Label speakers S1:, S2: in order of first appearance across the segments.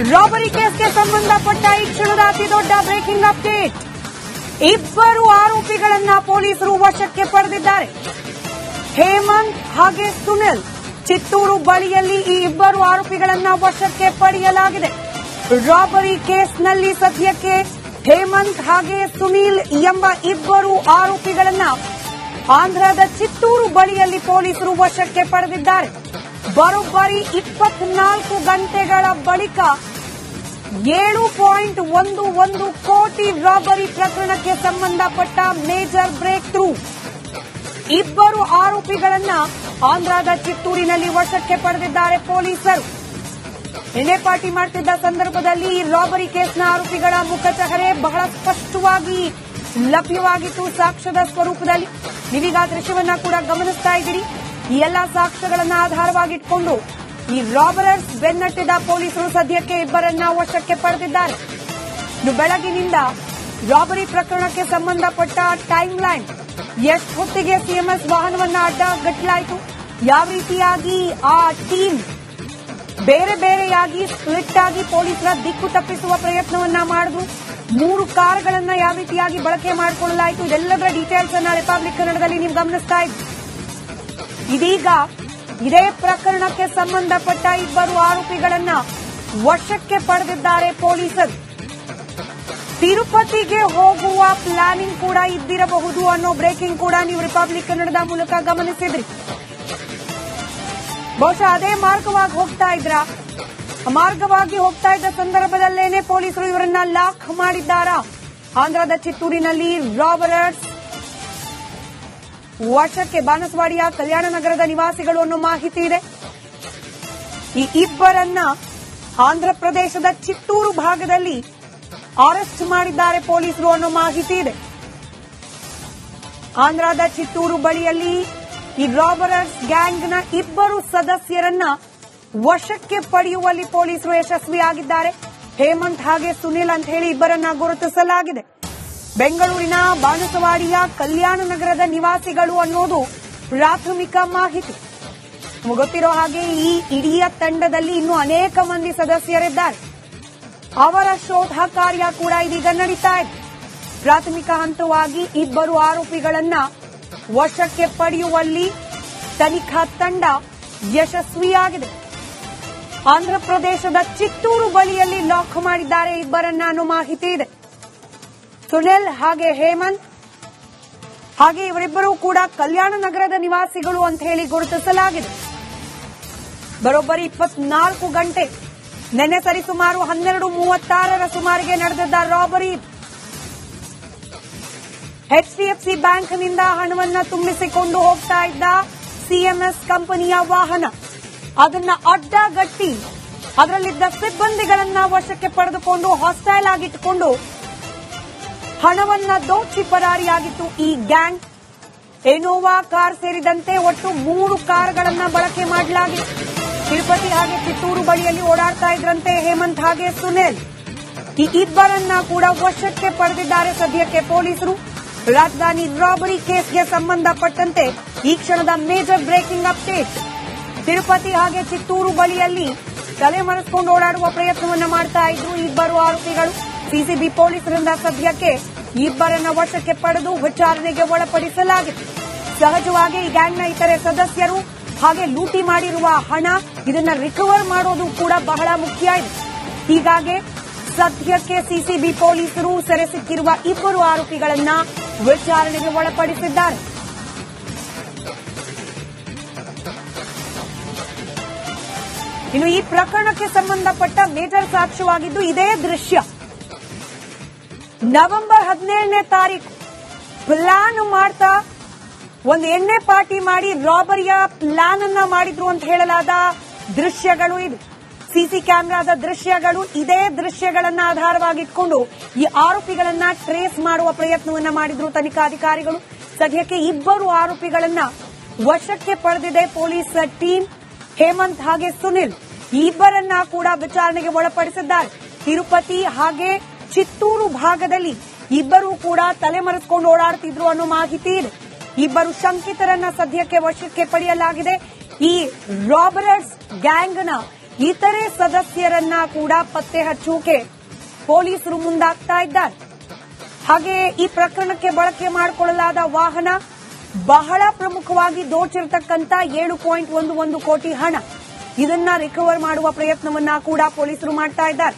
S1: Robbery ಕೇಸ್ಗೆ ಸಂಬಂಧಪಟ್ಟ ಈ ಕ್ಷಣದ ಅತಿದೊಡ್ಡ ಬ್ರೇಕಿಂಗ್ ಅಪ್ಡೇಟ್. ಇಬ್ಬರು ಆರೋಪಿಗಳನ್ನ ಪೊಲೀಸರು ವಶಕ್ಕೆ ಪಡೆದಿದ್ದಾರೆ. ಹೇಮಂತ್ ಹಾಗೆ ಸುನಿಲ್. ಚಿತ್ತೂರು ಬಳಿಯಲ್ಲಿ ಈ ಇಬ್ಬರು ಆರೋಪಿಗಳನ್ನ ವಶಕ್ಕೆ ಪಡೆಯಲಾಗಿದೆ. ರಾಬರಿ ಕೇಸ್ನಲ್ಲಿ ಸದ್ಯಕ್ಕೆ ಹೇಮಂತ್ ಹಾಗೆ ಸುನಿಲ್ ಎಂಬ ಇಬ್ಬರು ಆರೋಪಿಗಳನ್ನ ಆಂಧ್ರದ ಚಿತ್ತೂರು ಬಳಿಯಲ್ಲಿ ಪೊಲೀಸರು ವಶಕ್ಕೆ ಪಡೆದಿದ್ದಾರೆ. ಬರೋಬ್ಬರಿ 24 ಗಂಟೆಗಳ ಬಳಿಕ 7.11 ಕೋಟಿ ರಾಬರಿ ಪ್ರಕರಣಕ್ಕೆ ಸಂಬಂಧಪಟ್ಟ ಮೇಜರ್ ಬ್ರೇಕ್ ಥ್ರೂ. ಇಬ್ಬರು ಆರೋಪಿಗಳನ್ನ ಆಂಧ್ರದ ಚಿತ್ತೂರಿನಲ್ಲಿ ವಶಕ್ಕೆ ಪಡೆದಿದ್ದಾರೆ ಪೊಲೀಸರು. ಎಣ್ಣೆ ಪಾರ್ಟಿ ಮಾಡ್ತಿದ್ದ ಸಂದರ್ಭದಲ್ಲಿ ರಾಬರಿ ಕೇಸ್ನ ಆರೋಪಿಗಳ ಮುಖಚಹರೆ ಬಹಳ ಸ್ಪಷ್ಟವಾಗಿ ಲಭ್ಯವಾಗಿತ್ತು ಸಾಕ್ಷ್ಯದ ಸ್ವರೂಪದಲ್ಲಿ. ನೀವೀಗ ದೃಶ್ಯವನ್ನ ಕೂಡ ಗಮನಿಸ್ತಾ ಇದ್ದೀರಿ. ಈ ಎಲ್ಲಾ ಸಾಕ್ಷ್ಯಗಳನ್ನ ಆಧಾರವಾಗಿಟ್ಕೊಂಡು ಈ ರಾಬರರ್ಸ್ ಬೆನ್ನಟ್ಟಿದ ಪೊಲೀಸರು ಸದ್ಯಕ್ಕೆ ಇಬ್ಬರನ್ನ ವಶಕ್ಕೆ ಪಡೆದಿದ್ದಾರೆ. ಇನ್ನು ಬೆಳಗಿನಿಂದ ರಾಬರಿ ಪ್ರಕರಣಕ್ಕೆ ಸಂಬಂಧಪಟ್ಟ ಟೈಮ್ ಲೈನ್, ಎಷ್ಟು ಹೊತ್ತಿಗೆ ಸಿಎಂಎಸ್ ವಾಹನವನ್ನ ಅಡ್ಡಗಟ್ಟಲಾಯಿತು, ಯಾವ ರೀತಿಯಾಗಿ ಆ ಟೀಮ್ ಬೇರೆ ಬೇರೆಯಾಗಿ ಸ್ಪ್ಲಿಟ್ ಆಗಿ ಪೊಲೀಸರ ದಿಕ್ಕು ತಪ್ಪಿಸುವ ಪ್ರಯತ್ನವನ್ನ ಮಾಡಿದ್ರು, 3 ಕಾರುಗಳನ್ನ ಯಾವ ರೀತಿಯಾಗಿ ಬಳಕೆ ಮಾಡಿಕೊಳ್ಳಲಾಯಿತು, ಇದೆಲ್ಲದರ ಡೀಟೇಲ್ಸ್ ಅನ್ನ ರಿಪಬ್ಲಿಕ್ ಕನ್ನಡದಲ್ಲಿ ನೀವು ಗಮನಿಸ್ತಾ ಇದ್ದೀರಿ. ಇದೀಗ ಇದೇ ಪ್ರಕರಣಕ್ಕೆ ಸಂಬಂಧಪಟ್ಟ ಇಬ್ಬರು ಆರೋಪಿಗಳನ್ನ ವಶಕ್ಕೆ ಪಡೆದಿದ್ದಾರೆ ಪೊಲೀಸರು. ತಿರುಪತಿಗೆ ಹೋಗುವ ಪ್ಲಾನಿಂಗ್ ಕೂಡ ಇದ್ದಿರಬಹುದು ಅನ್ನೋ ಬ್ರೇಕಿಂಗ್ ಕೂಡ ನೀವು ರಿಪಬ್ಲಿಕ್ ಕನ್ನಡದ ಮೂಲಕ ಗಮನಿಸಿದ್ರಿ. ಬಹುಶಃ ಅದೇ ಮಾರ್ಗವಾಗಿ ಹೋಗ್ತಾ ಇದ್ದ ಸಂದರ್ಭದಲ್ಲೇನೆ ಪೊಲೀಸರು ಇವರನ್ನ ಲಾಕ್ ಮಾಡಿದ್ದಾರಾ? ಆಂಧ್ರದ ಚಿತ್ತೂರಿನಲ್ಲಿ ರಾಬರರ್ಸ್ ವಶಕ್ಕೆ ಬಾಣಸ್ವಾಡಿಯ ಕಲ್ಯಾಣ ನಗರದ ನಿವಾಸಿಗಳು ಅನ್ನೋ ಮಾಹಿತಿ ಇದೆ. ಈ ಇಬ್ಬರನ್ನ ಆಂಧ್ರ ಪ್ರದೇಶದ ಚಿತ್ತೂರು ಭಾಗದಲ್ಲಿ ಅರೆಸ್ಟ್ ಮಾಡಿದ್ದಾರೆ ಪೊಲೀಸರು ಅನ್ನೋ ಮಾಹಿತಿ ಇದೆ. ಆಂಧ್ರದ ಚಿತ್ತೂರು ಬಳಿಯಲ್ಲಿ ಈ ರಾಬರರ್ಸ್ ಗ್ಯಾಂಗ್ನ ಇಬ್ಬರು ಸದಸ್ಯರನ್ನ ವಶಕ್ಕೆ ಪಡೆಯುವಲ್ಲಿ ಪೊಲೀಸರು ಯಶಸ್ವಿಯಾಗಿದ್ದಾರೆ. ಹೇಮಂತ್ ಹಾಗೆ ಸುನಿಲ್ ಅಂತ ಹೇಳಿ ಇಬ್ಬರನ್ನ ಗುರುತಿಸಲಾಗಿದೆ. ಬೆಂಗಳೂರಿನ ಬಾಣಸವಾಡಿಯ ಕಲ್ಯಾಣ ನಗರದ ನಿವಾಸಿಗಳು ಅನ್ನೋದು ಪ್ರಾಥಮಿಕ ಮಾಹಿತಿ. ನಮಗೆ ಗೊತ್ತಿರೋ ಹಾಗೆ ಈ ಇಡೀ ತಂಡದಲ್ಲಿ ಇನ್ನೂ ಅನೇಕ ಮಂದಿ ಸದಸ್ಯರಿದ್ದಾರೆ. ಅವರ ಶೋಧ ಕಾರ್ಯ ಕೂಡ ಇದೀಗ ನಡೀತಾ ಇದೆ. ಪ್ರಾಥಮಿಕ ಹಂತವಾಗಿ ಇಬ್ಬರು ಆರೋಪಿಗಳನ್ನ ವಶಕ್ಕೆ ಪಡೆಯುವಲ್ಲಿ ತನಿಖಾ ತಂಡ ಯಶಸ್ವಿಯಾಗಿದೆ. ಆಂಧ್ರಪ್ರದೇಶದ ಚಿತ್ತೂರು ಬಳಿಯಲ್ಲಿ ಲಾಕ್ ಮಾಡಿದ್ದಾರೆ ಇಬ್ಬರನ್ನ ಅನ್ನೋ ಮಾಹಿತಿ ಇದೆ. ಸುನಿಲ್ ಹಾಗೆ ಹೇಮಂತ್ ಹಾಗೆ ಇವರಿಬ್ಬರು ಕೂಡ ಕಲ್ಯಾಣ ನಗರದ ನಿವಾಸಿಗಳು ಅಂತ ಹೇಳಿ ಗುರುತಿಸಲಾಗಿದೆ. ಬರೋಬ್ಬರಿ 24 ಗಂಟೆ ನಿನ್ನೆ ಸರಿಸುಮಾರು 12:36 ಸುಮಾರಿಗೆ ನಡೆದಿದ್ದ ರಾಬರಿ. ಎಚ್ಡಿಎಫ್ಸಿ ಬ್ಯಾಂಕ್ನಿಂದ ಹಣವನ್ನ ತುಂಬಿಸಿಕೊಂಡು ಹೋಗ್ತಾ ಇದ್ದ ಸಿಎಂಎಸ್ ಕಂಪನಿಯ ವಾಹನ, ಅದನ್ನ ಅಡ್ಡಗಟ್ಟಿ ಅದರಲ್ಲಿದ್ದ ಸಿಬ್ಬಂದಿಗಳನ್ನ ವಶಕ್ಕೆ ಪಡೆದುಕೊಂಡು ಹಾಸ್ಟೈಲ್ ಆಗಿಟ್ಟುಕೊಂಡು ಹಣವನ್ನ ದೋಚಿ ಪರಾರಿಯಾಗಿತ್ತು ಈ ಗ್ಯಾಂಗ್. ಇನೋವಾ ಕಾರ್ ಸೇರಿದಂತೆ ಒಟ್ಟು 3 ಕಾರುಗಳನ್ನ ಬಳಕೆ ಮಾಡಲಾಗಿದೆ. ತಿರುಪತಿ ಹಾಗೆ ಚಿತ್ತೂರು ಬಳಿಯಲ್ಲಿ ಓಡಾಡ್ತಾ ಇದ್ರಂತೆ ಹೇಮಂತ್ ಹಾಗೆ ಸುನಿಲ್. ಈ ಇಬ್ಬರನ್ನ ಕೂಡ ವಶಕ್ಕೆ ಪಡೆದಿದ್ದಾರೆ ಸದ್ಯಕ್ಕೆ ಪೊಲೀಸರು. ರಾಜಧಾನಿ ರಾಬರಿ ಕೇಸ್ಗೆ ಸಂಬಂಧಪಟ್ಟಂತೆ ಈ ಕ್ಷಣದ ಮೇಜರ್ ಬ್ರೇಕಿಂಗ್ ಅಪ್ಡೇಟ್. ತಿರುಪತಿ ಹಾಗೆ ಚಿತ್ತೂರು ಬಳಿಯಲ್ಲಿ ತಲೆಮರೆಸಿಕೊಂಡು ಓಡಾಡುವ ಪ್ರಯತ್ನವನ್ನ ಮಾಡ್ತಾ ಇದ್ರು ಇಬ್ಬರು ಆರೋಪಿಗಳು. ಸಿಸಿಬಿ ಪೊಲೀಸರಿಂದ ಸದ್ಯಕ್ಕೆ ಇಬ್ಬರನ್ನ ವಶಕ್ಕೆ ಪಡೆದು ವಿಚಾರಣೆಗೆ ಒಳಪಡಿಸಲಾಗಿದೆ. ಸಹಜವಾಗಿ ಈ ಗ್ಯಾಂಗ್ನ ಇತರೆ ಸದಸ್ಯರು ಹಾಗೆ ಲೂಟಿ ಮಾಡಿರುವ ಹಣ ಇದನ್ನ ರಿಕವರ್ ಮಾಡೋದು ಕೂಡ ಬಹಳ ಮುಖ್ಯ ಇದೆ. ಹೀಗಾಗಿ ಸದ್ಯಕ್ಕೆ ಸಿಸಿಬಿ ಪೊಲೀಸರು ಸೆರೆ ಸಿಕ್ಕಿರುವ ಇಬ್ಬರು ಆರೋಪಿಗಳನ್ನ ವಿಚಾರಣೆಗೆ ಒಳಪಡಿಸಿದ್ದಾರೆ. ಇನ್ನು ಈ ಪ್ರಕರಣಕ್ಕೆ ಸಂಬಂಧಪಟ್ಟ ಮೇಜರ್ ಸಾಕ್ಷ್ಯವಾಗಿದ್ದು ಇದೇ ದೃಶ್ಯ. ನವೆಂಬರ್ 17ನೇ ತಾರೀಕು ಪ್ಲಾನ್ ಮಾಡ್ತಾ ಒಂದು ಎಣ್ಣೆ ಪಾರ್ಟಿ ಮಾಡಿ ರಾಬರಿಯ ಪ್ಲಾನ್ ಅನ್ನ ಮಾಡಿದ್ರು ಅಂತ ಹೇಳಲಾದ ದೃಶ್ಯಗಳು ಇದು. ಸಿಸಿ ಕ್ಯಾಮೆರಾದ ದೃಶ್ಯಗಳು. ಇದೇ ದೃಶ್ಯಗಳನ್ನ ಆಧಾರವಾಗಿಟ್ಕೊಂಡು ಈ ಆರೋಪಿಗಳನ್ನ ಟ್ರೇಸ್ ಮಾಡುವ ಪ್ರಯತ್ನವನ್ನ ಮಾಡಿದ್ರು ತನಿಖಾಧಿಕಾರಿಗಳು. ಸದ್ಯಕ್ಕೆ ಇಬ್ಬರು ಆರೋಪಿಗಳನ್ನ ವಶಕ್ಕೆ ಪಡೆದಿದೆ ಪೊಲೀಸ್ ಟೀಮ್. ಹೇಮಂತ್ ಹಾಗೆ ಸುನಿಲ್ ಈ ಇಬ್ಬರನ್ನ ಕೂಡ ವಿಚಾರಣೆಗೆ ಒಳಪಡಿಸಿದ್ದಾರೆ. ತಿರುಪತಿ ಹಾಗೆ ಚಿತ್ತೂರು ಭಾಗದಲ್ಲಿ ಇಬ್ಬರು ಕೂಡ ತಲೆಮರೆಸಿಕೊಂಡು ಓಡಾಡುತ್ತಿದ್ರು ಅನ್ನೋ ಮಾಹಿತಿ ಇದೆ. ಇಬ್ಬರು ಶಂಕಿತರನ್ನ ಸದ್ಯಕ್ಕೆ ವಶಕ್ಕೆ ಪಡೆಯಲಾಗಿದೆ. ಈ ರಾಬರರ್ಸ್ ಗ್ಯಾಂಗ್ನ ಇತರೆ ಸದಸ್ಯರನ್ನ ಕೂಡ ಪತ್ತೆ ಹಚ್ಚೋಕೆ ಪೊಲೀಸರು ಮುಂದಾಗ್ತಾ ಇದ್ದಾರೆ. ಹಾಗೆ ಈ ಪ್ರಕರಣಕ್ಕೆ ಬಳಕೆ ಮಾಡಿಕೊಳ್ಳಲಾದ ವಾಹನ ಬಹಳ ಪ್ರಮುಖವಾಗಿ ದೋಚಿರತಕ್ಕಂತ 7.11 ಕೋಟಿ ಹಣ, ಇದನ್ನ ರಿಕವರ್ ಮಾಡುವ ಪ್ರಯತ್ನವನ್ನ ಕೂಡ ಪೊಲೀಸರು ಮಾಡ್ತಾ ಇದ್ದಾರೆ.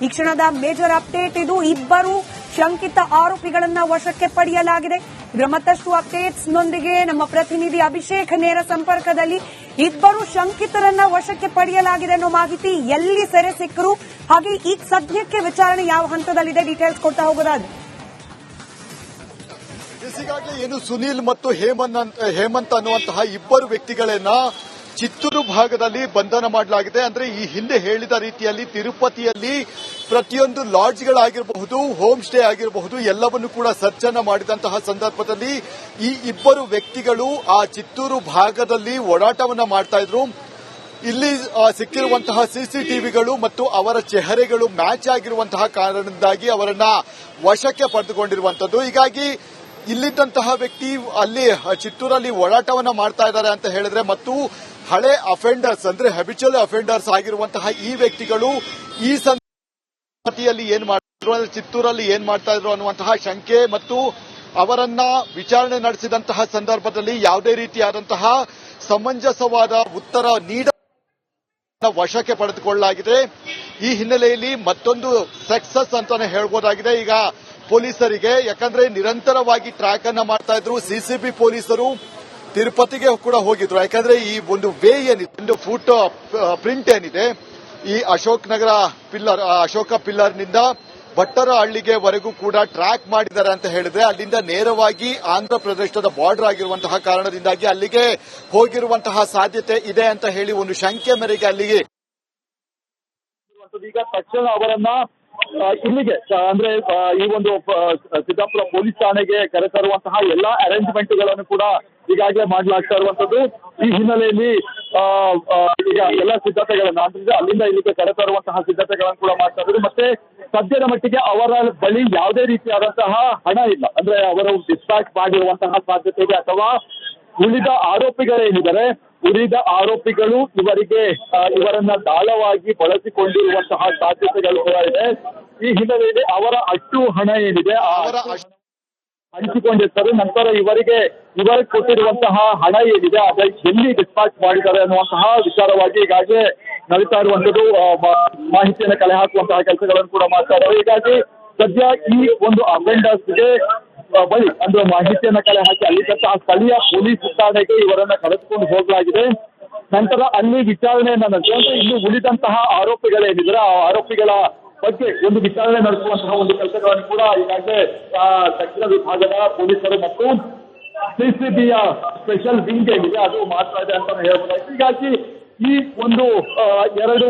S1: ಈ ಕ್ಷಣದ ಮೇಜರ್ ಅಪ್ಡೇಟ್ ಇದು. ಇಬ್ಬರು ಶಂಕಿತ ಆರೋಪಿಗಳನ್ನ ವಶಕ್ಕೆ ಪಡೆಯಲಾಗಿದೆ. ಇದರ ಮತ್ತಷ್ಟು ಅಪ್ಡೇಟ್ಸ್ ನೊಂದಿಗೆ ನಮ್ಮ ಪ್ರತಿನಿಧಿ ಅಭಿಷೇಕ್ ನೇರ ಸಂಪರ್ಕದಲ್ಲಿ. ಇಬ್ಬರು ಶಂಕಿತರನ್ನ ವಶಕ್ಕೆ ಪಡೆಯಲಾಗಿದೆ ಅನ್ನೋ ಮಾಹಿತಿ, ಎಲ್ಲಿ ಸೆರೆ ಸಿಕ್ಕರು, ಹಾಗೆ ಈಗ ಸದ್ಯಕ್ಕೆ ವಿಚಾರಣೆ ಯಾವ ಹಂತದಲ್ಲಿದೆ, ಡೀಟೇಲ್ಸ್ ಕೊಡ್ತಾ ಹೋಗೋದಾದ್ರೆ.
S2: ಈಗಾಗಲೇ ಏನು ಸುನೀಲ್ ಮತ್ತು ಹೇಮಂತ್ ಅನ್ನುವಂತಹ ಇಬ್ಬರು ವ್ಯಕ್ತಿಗಳನ್ನ ಚಿತ್ತೂರು ಭಾಗದಲ್ಲಿ ಬಂಧನ ಮಾಡಲಾಗಿದೆ. ಅಂದ್ರೆ ಈ ಹಿಂದೆ ಹೇಳಿದ ರೀತಿಯಲ್ಲಿ ತಿರುಪತಿಯಲ್ಲಿ ಪ್ರತಿಯೊಂದು ಲಾಡ್ಜ್ಗಳಾಗಿರಬಹುದು, ಹೋಮ್ ಸ್ಟೇ ಆಗಿರಬಹುದು, ಎಲ್ಲವನ್ನು ಕೂಡ ಸರ್ಚ್ ಅನ್ನ ಮಾಡಿದಂತಹ ಸಂದರ್ಭದಲ್ಲಿ ಈ ಇಬ್ಬರು ವ್ಯಕ್ತಿಗಳು ಆ ಚಿತ್ತೂರು ಭಾಗದಲ್ಲಿ ಓಡಾಟವನ್ನ ಮಾಡ್ತಾ ಇದ್ರು. ಇಲ್ಲಿ ಸಿಕ್ಕಿರುವಂತಹ ಸಿಸಿಟಿವಿಗಳು ಮತ್ತು ಅವರ ಚೆಹರೆಗಳು ಮ್ಯಾಚ್ ಆಗಿರುವಂತಹ ಕಾರಣದಿಂದಾಗಿ ಅವರನ್ನ ವಶಕ್ಕೆ ಪಡೆದುಕೊಂಡಿರುವಂತದ್ದು. ಹೀಗಾಗಿ ಇಲ್ಲಿದ್ದಂತಹ ವ್ಯಕ್ತಿ ಅಲ್ಲಿ ಚಿತ್ತೂರಲ್ಲಿ ಓಡಾಟವನ್ನ ಮಾಡ್ತಾ ಇದ್ದಾರೆ ಅಂತ ಹೇಳಿದ್ರೆ, ಮತ್ತು ಹಳೆ ಅಫೆಂಡರ್ಸ್ ಅಂದ್ರೆ ಹ್ಯಾಬಿಚುವಲ್ ಅಫೆಂಡರ್ಸ್ ಆಗಿರುವಂತಹ ಈ ವ್ಯಕ್ತಿಗಳು ಈ ಸಂದರ್ಭದಲ್ಲಿ ಏನ್ ಮಾಡಿದ್ರು ಅಂದ್ರೆ ಚಿತ್ತೂರಲ್ಲಿ ಏನ್ ಮಾಡ್ತಾ ಇದ್ರು ಅನ್ನುವಂತಹ ಶಂಕೆ ಮತ್ತು ಅವರನ್ನ ವಿಚಾರಣೆ ನಡೆಸಿದಂತಹ ಸಂದರ್ಭದಲ್ಲಿ ಯಾವುದೇ ರೀತಿಯಾದಂತಹ ಸಮಂಜಸವಾದ ಉತ್ತರ ನೀಡ ವಶಕ್ಕೆ ಪಡೆದುಕೊಳ್ಳಲಾಗಿದೆ. ಈ ಹಿನ್ನೆಲೆಯಲ್ಲಿ ಮತ್ತೊಂದು ಸಕ್ಸಸ್ ಅಂತಾನೆ ಹೇಳ್ಬೋದಾಗಿದೆ ಈಗ ಪೊಲೀಸರಿಗೆ. ಯಾಕಂದ್ರೆ ನಿರಂತರವಾಗಿ ಟ್ರ್ಯಾಕ್ ಅನ್ನ ಮಾಡ್ತಾ ಇದ್ರು ಸಿಸಿಬಿ ಪೊಲೀಸರು. ತಿರುಪತಿಗೆ ಕೂಡ ಹೋಗಿದ್ರು. ಯಾಕಂದ್ರೆ ಈ ಒಂದು ವೇ ಏನಿದೆ, ಒಂದು ಫುಟ್ ಪ್ರಿಂಟ್ ಏನಿದೆ, ಈ ಅಶೋಕ ಪಿಲ್ಲರ್ನಿಂದ ಭಟ್ಟರಹಳ್ಳಿಗೆವರೆಗೂ ಕೂಡ ಟ್ರ್ಯಾಕ್ ಮಾಡಿದ್ದಾರೆ ಅಂತ ಹೇಳಿದ್ರೆ, ಅಲ್ಲಿಂದ ನೇರವಾಗಿ ಆಂಧ್ರ ಪ್ರದೇಶದ ಬಾರ್ಡರ್ ಆಗಿರುವಂತಹ ಕಾರಣದಿಂದಾಗಿ ಅಲ್ಲಿಗೆ ಹೋಗಿರುವಂತಹ ಸಾಧ್ಯತೆ ಇದೆ ಅಂತ ಹೇಳಿ ಒಂದು ಶಂಕೆ ಮೇರೆಗೆ ಅಲ್ಲಿಗೆ
S3: ಈಗ ತಕ್ಷಣ ಅವರನ್ನ ಇಲ್ಲಿಗೆ ಅಂದ್ರೆ ಈ ಒಂದು ಸಿದ್ದಾಪುರ ಪೊಲೀಸ್ ಠಾಣೆಗೆ ಕರೆತರುವಂತಹ ಎಲ್ಲಾ ಅರೇಂಜ್ಮೆಂಟ್ಗಳನ್ನು ಕೂಡ ಈಗಾಗಲೇ ಮಾಡಲಾಗ್ತಾ ಇರುವಂತದ್ದು. ಈ ಹಿನ್ನೆಲೆಯಲ್ಲಿ ಈಗ ಎಲ್ಲ ಸಿದ್ಧತೆಗಳನ್ನ ಅಂದ್ರೆ ಅಲ್ಲಿಂದ ಇಲ್ಲಿಗೆ ಕರೆತರುವಂತಹ ಸಿದ್ಧತೆಗಳನ್ನು ಕೂಡ ಮಾಡ್ತಾ ಇದ್ರು. ಮತ್ತೆ ಸದ್ಯದ ಮಟ್ಟಿಗೆ ಅವರ ಬಳಿ ಯಾವುದೇ ರೀತಿಯಾದಂತಹ ಹಣ ಇಲ್ಲ. ಅಂದ್ರೆ ಅವರು ಡಿಸ್ಪ್ಯಾಚ್ ಮಾಡಿರುವಂತಹ ಸಾಧ್ಯತೆ ಇದೆ, ಅಥವಾ ಉಳಿದ ಆರೋಪಿಗಳೇನಿದ್ದಾರೆ, ಉಳಿದ ಆರೋಪಿಗಳು ಇವರನ್ನ ದಾಳವಾಗಿ ಬಳಸಿಕೊಂಡಿರುವಂತಹ ಸಾಧ್ಯತೆಗಳು ಕೂಡ ಇದೆ. ಈ ಹಿನ್ನೆಲೆಯಲ್ಲಿ ಅವರ ಅಷ್ಟು ಹಣ ಏನಿದೆ ಹಂಚಿಕೊಂಡಿರ್ತಾರೆ. ನಂತರ ಇವರಿಗೆ ಕೊಟ್ಟಿರುವಂತಹ ಹಣ ಏನಿದೆ ಅದ ಎಲ್ಲಿ ಡಿಸ್ಪ್ಯಾಚ್ ಮಾಡಿದ್ದಾರೆ ಅನ್ನುವಂತಹ ವಿಚಾರವಾಗಿ ಈಗಾಗಲೇ ನಡೀತಾ ಇರುವಂತದ್ದು. ಮಾಹಿತಿಯನ್ನು ಕಲೆ ಹಾಕುವಂತಹ ಕೆಲಸಗಳನ್ನು ಕೂಡ ಮಾಡ್ತಾ ಇದ್ದಾರೆ. ಹೀಗಾಗಿ ಸದ್ಯ ಈ ಒಂದು ಅಫೆಂಡರ್ಸ್ಗೆ ಬಳಿ ಅಂದ್ರೆ ಮಾಹಿತಿಯನ್ನ ಕಲೆ ಹಾಕಿ ಅಲ್ಲಿದ್ದಂತಹ ಸ್ಥಳೀಯ ಪೊಲೀಸ್ ಠಾಣೆಗೆ ಇವರನ್ನ ಕರೆದುಕೊಂಡು ಹೋಗಲಾಗಿದೆ. ನಂತರ ಅಲ್ಲಿ ವಿಚಾರಣೆಯನ್ನ ನಡೆಸಿ ಇನ್ನು ಉಳಿದಂತಹ ಆರೋಪಿಗಳೇನಿದ್ರೆ ಆ ಆರೋಪಿಗಳ ಬಗ್ಗೆ ಒಂದು ವಿಚಾರಣೆ ನಡೆಸುವಂತಹ ಒಂದು ಕೆಲಸಗಳನ್ನು ಕೂಡ ಈಗಾಗಲೇ ದಕ್ಷಿಣ ವಿಭಾಗದ ಪೊಲೀಸರು ಮತ್ತು ಸಿಸಿಬಿಯ ಸ್ಪೆಷಲ್ ವಿಂಗ್ ಏನಿದೆ ಅದು ಮಾಡ್ತಾ ಇದೆ ಅಂತ ಹೇಳ್ಬೋದಾಯ್ತು. ಹೀಗಾಗಿ ಈ ಒಂದು ಎರಡು